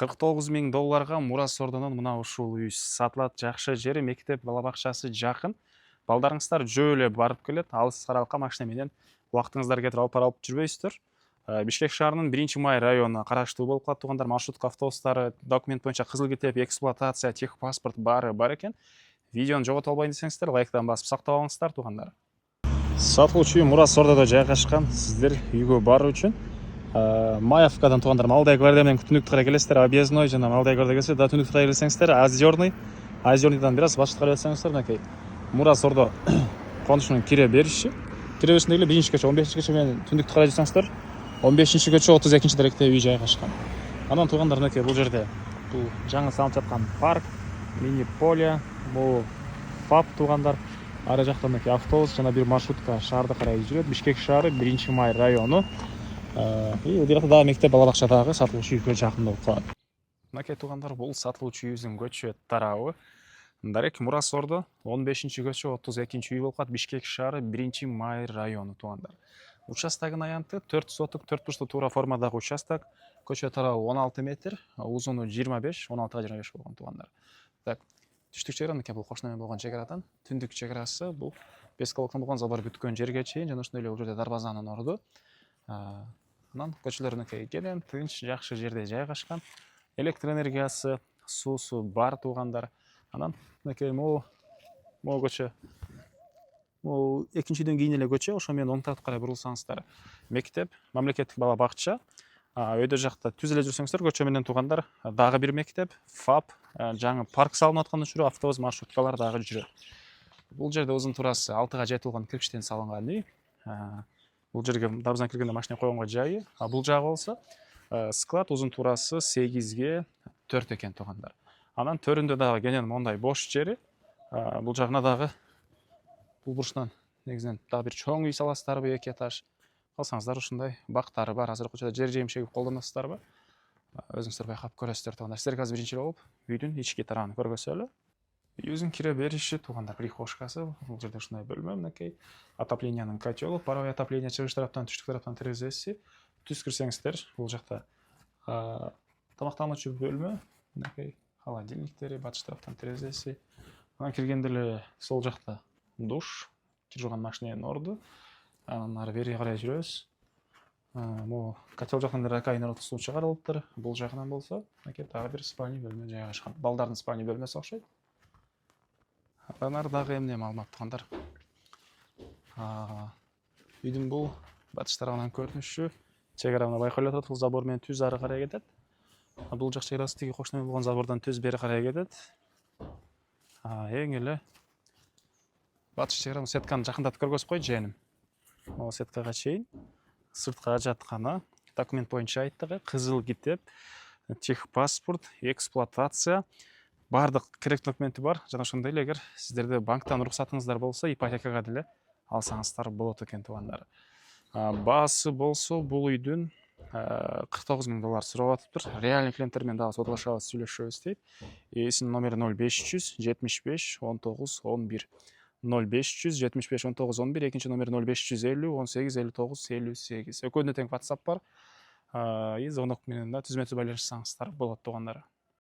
$49.000 Мурасордонун мына ушул үй сатылат. Жакшы жери, мектеп, балабакчасы жакын. Балдарыңыздар жөө эле барып келет. Алыс аралыкка машина менен убактыңыздар кетирип алып жүрбөйсүздөр. Бишкек шаарынын 1-Май районуна караштуу болуп калат туугандар. Маршрутка автобустары, документ боюнча кызыл китеп, эксплуатация, техпаспорт баары бар экен. Видеону жогото албайын десеңиздер, лайктан басып сактап алыңыздар туугандар. Сатылуучу үй Мурасордодо жайгашкан. Сиздер үйгө баруу үчүн Маевкадан туугандар Малдай гвардия менен түндүктү карай келесиздер. Объездной жана Малдай гвардия келесиздер. Да түндүктү карай келсеңиздер, Озерныйдан бир аз башка карай өтсөңүздөр, мынакей Мурасордо конушунун кире бериши. Кире беришинде эле 1-көчө, 15-көчө менен түндүктү карай жүрсөңүздөр, 15-көчө 32-даректе үй жайгашкан. Анан туугандар, мынакей бул жерде бул жаңы салынып жаткан парк, мини поле, бул ФАП туугандар. Ары жакта мынакей автобус жана бир маршрутка шаарды карай жүрөт. Бишкек шаары, 1-Май району. Бул жакта дагы мектеп, балабакча дагы сатылуучу үйгө жакын болуп калат. Мынакей туугандар, бул сатылуучу үйүбүздүн көчө тарабы. Дарек Мурасордо 15-көчө 32-үй болуп калат. Бишкек шаары, 1-Май району туугандар. Участогун аянты 4 соток, 4 бурчтуу туура формадагы участок. Көчө тарабы 16 метр, узуну 25, 16-га 25 болгон туугандар. Так, түштүк чегара мынакей бул кошуна менен болгон чегарадан түндүк чегарасы бул Бескалыктан болгон Забар бүткөн жерге чейин жана ошондой эле бул жерде дарбазанын орду. Анан көчөлөр мынакей кенен тынч, жакшы жерде жайгашкан. Электр энергиясы, суусу бар туугандар. Анан мынакей могу көчө. Могу экинчи үйдөн кийин эле көчө, ошо менен оң тарапка карай бурулсаңыздар мектеп, мамлекеттик бала бакча. Өйдө жакта түз эле жүрсөңүздөр көчө менен туугандар дагы бир мектеп, ФАП, жаңы парк салынып аткан жүрөт, автобус маршруткалар дагы жүрөт. Бул жерде узун турасы 6-га жетилган кирпичтен салынган үй. Бул жерге дарбазадан киргенде машина койгонго жайы. Бул жагы болсо склад, узун турасы 8-ге 4 экен туугандар. Анан төрүндө дагы кенен мондай бош жери. Бул жагына дагы бул бурчтан негизинен дагы бир чоң үй саласыздарбы, 2 этаж. Калсаңыздар ушундай бактары бар. Азыр көчөдө жер жемишеги колдоносуздарбы? Өзүңүздөр байкап көрөсүздөр туугандар. Сиздерге азыр биринчи болуп үйдүн ички тарабын көргөзөлү. Үйүбүздүн кире бериши туугандар прихожкасы. Бул жерде ушундай бөлмө, мынакей отоплениянын котелу, паровой отопление чыгыш тараптан, түштүк тараптан терезеси. Түз кирсеңиздер, бул жакта тамактануучу бөлмө, мынакей холодильниктери, батыш тараптан терезеси. Анан киргенде эле сол жакта душ, кир жууган машиненин орду. Анан ары бери карай жүрөбүз. Могу котел жактан ракайнер суу чыгарылыптыр. Бул жагынан болсо, мынакей дагы бир спальный бөлмө жайгашкан. Балдардын спальный бөлмөсү окшойт. Андан ары дагы эмне маалымат туугандар. Үйдүн бул батыш тарабынан көрүнүшү, чегараны байкалып атат. Бул забор менен түз ары карай кетет. Бул жак чегарасы тиги кошуна болгон забордон түз бери карай кетет. Эң эле батыш чегара сетканы жакындатып көргөзүп койчу жээним. Могу сеткага чейин сыртка жатканы, документ боюнча айттыгы, кызыл китеп, техпаспорт, эксплуатация, бардык керектүү документи бар. Жана ошондой эле эгер сиздерде банктан уруксатыңыздар болсо, ипотекага деле алсаңыздар болот экен туугандар. Баасы болсо бул үйдүн $49.000 сурап атыптыр. Реальный клиенттер менен дагы содалашабыз, сүйлөшөбүз дейт. Ээсинин номери 0500 75 19 11. 0500 75 19 11, экинчи номер 0550 18 59 58. Экөөндө тең WhatsApp бар. Звонок менен да түзмөтү байланышсаңыздар болот туугандар.